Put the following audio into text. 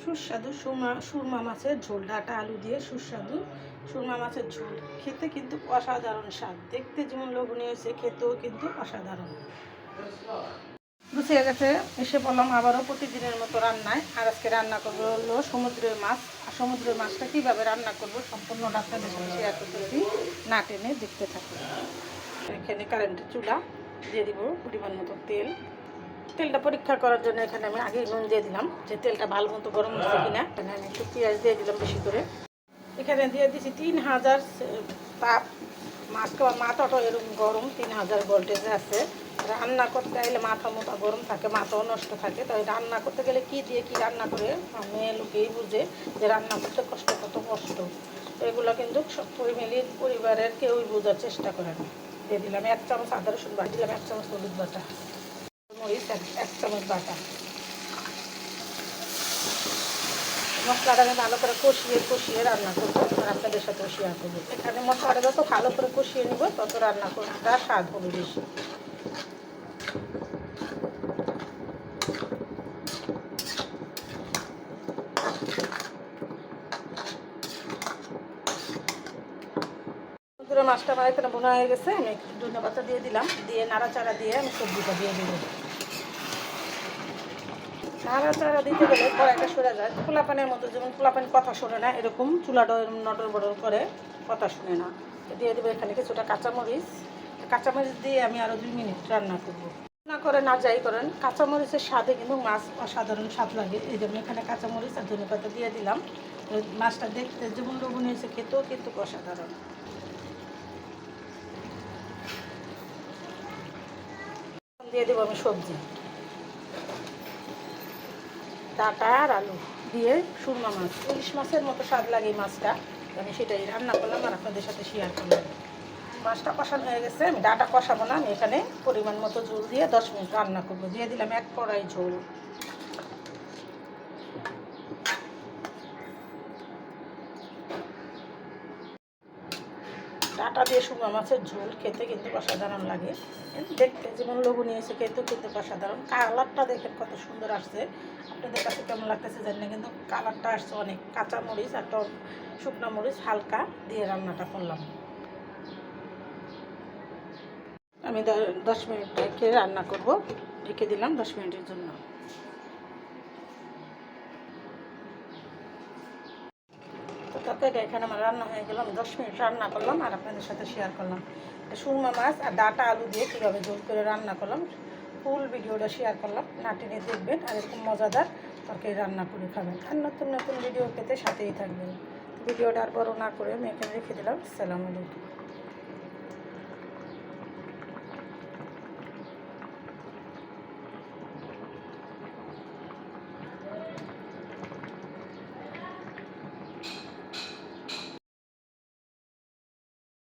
সুস্বাদু সুরমা মাছের ঝোল, ডাঁটা আলু দিয়ে সুস্বাদু সুরমা মাছের ঝোল খেতে কিন্তু অসাধারণ স্বাদ। দেখতে যেমন লোভনীয় হয়েছে, খেতেও কিন্তু অসাধারণ। গুছিয়ে গেছে, এসে বললাম আবারও প্রতিদিনের মতো রান্নায়। আর আজকে রান্না করবো হলো সমুদ্রের মাছ। আর সমুদ্রের মাছটা কীভাবে রান্না করবো সম্পূর্ণটা আপনাদের সাথে শেয়ার করতেছি, না টেনে দেখতে থাকুন। এখানে কারেন্টের চুলা দিয়ে দিব পরিমাণ মতো তেল। তেলটা পরীক্ষা করার জন্য এখানে আমি আগে নুন দিয়ে দিলাম যে তেলটা ভালো মতো গরম হচ্ছে কিনা। এখানে আমি একটু পেঁয়াজ দিয়ে দিলাম বেশি করে। এখানে দিয়ে দিচ্ছি 3000 তাপ। মাথাটা এরকম গরম, 3000 ভোল্টেজে আছে। রান্না করতে গেলে মাথা মোটা গরম থাকে, মাথাও নষ্ট থাকে। তাই রান্না করতে গেলে কী দিয়ে কী রান্না করে মেয়ে লোকেই বুঝে যে রান্না করতে কত কষ্ট। এগুলো কিন্তু সব ফ্যামিলির পরিবারের কেউই বোঝার চেষ্টা করে না। দিয়ে দিলাম 1 চামচ আদা রসুন বাটা, দিলাম 1 চামচ হলুদ বাটা, মরিচ 1 চামচ বাটা। মশলাটা আমি ভালো করে কষিয়ে রান্না করবো আর আপনাদের সাথেও শেয়ার করবো। এখানে মশলাটা যত ভালো করে কষিয়ে নিব তত রান্না করতে স্বাদ হবে বেশি। মাছটা আমার এখানে বোনা হয়ে গেছে। আমি একটু ধনে পাতা দিয়ে দিলাম, দিয়ে নাড়াচাড়া দিয়ে আমি সবজিটা দিয়ে দেবো। নাড়াচাড়া দিতে গেলে কড়াইটা সরে যায়, পোলাপানের মতো, যেমন পোলাপান কথা শোনে না এরকম চুলাটা নটর বড়র করে কথা শুনে না। দিয়ে দেবো এখানে কিছুটা কাঁচামরিচ দিয়ে আমি আরও 2 মিনিট রান্না করবো। রান্না করে না যাই করেন, কাঁচামরিচের স্বাদে কিন্তু মাছ অসাধারণ স্বাদ লাগে। এই জন্য এখানে কাঁচামরিচ আর ধনে পাতা দিয়ে দিলাম। মাছটা দেখতে যেমন লোভনীয় হয়েছে, খেতেও কিন্তু অসাধারণ। দিয়ে দেবো আমি সবজি, ডাঁটা আর আলু দিয়ে সুরমা মাছ, ইলিশ মাছের মতো স্বাদ লাগে এই মাছটা। আমি সেটাই রান্না করলাম আর আপনাদের সাথে শেয়ার করলাম। মাছটা কষানো হয়ে গেছে, আমি ডাঁটা কষাবো না, আমি এখানে পরিমাণ মতো ঝোল দিয়ে 10 মিনিট রান্না করবো। দিয়ে দিলাম 1 কড়াই ঝোল। ডাঁটা দিয়ে সুরমা মাছের ঝোল খেতে কিন্তু অসাধারণ লাগে। দেখতে যেমন লোভনীয় হয়েছে, খেতেও কিন্তু অসাধারণ। কালারটা দেখেন কত সুন্দর আসছে। আপনাদের কাছে কেমন লাগতেছে জানি না, কিন্তু কালারটা আসছে অনেক। কাঁচামরিচ আর শুকনো মরিচ হালকা দিয়ে রান্নাটা করলাম। আমি 10 মিনিট রেখে রান্না করব, রেখে দিলাম 10 মিনিটের জন্য। তরকারিটা এখানে আমার রান্না হয়ে গেল। আমি 10 মিনিট রান্না করলাম আর আপনাদের সাথে শেয়ার করলাম। সুরমা মাছ আর ডাঁটা আলু দিয়ে কীভাবে ঝোল করে রান্না করলাম, ফুল ভিডিওটা শেয়ার করলাম। না টেনে দেখবেন আর এরকম মজাদার তরকারি রান্না করে খাবেন। আর নতুন নতুন ভিডিও পেতে সাথেই থাকবেন। ভিডিওটা আর বড় না করে আমি এখানে রেখে দিলাম। আসসালামু আলাইকুম।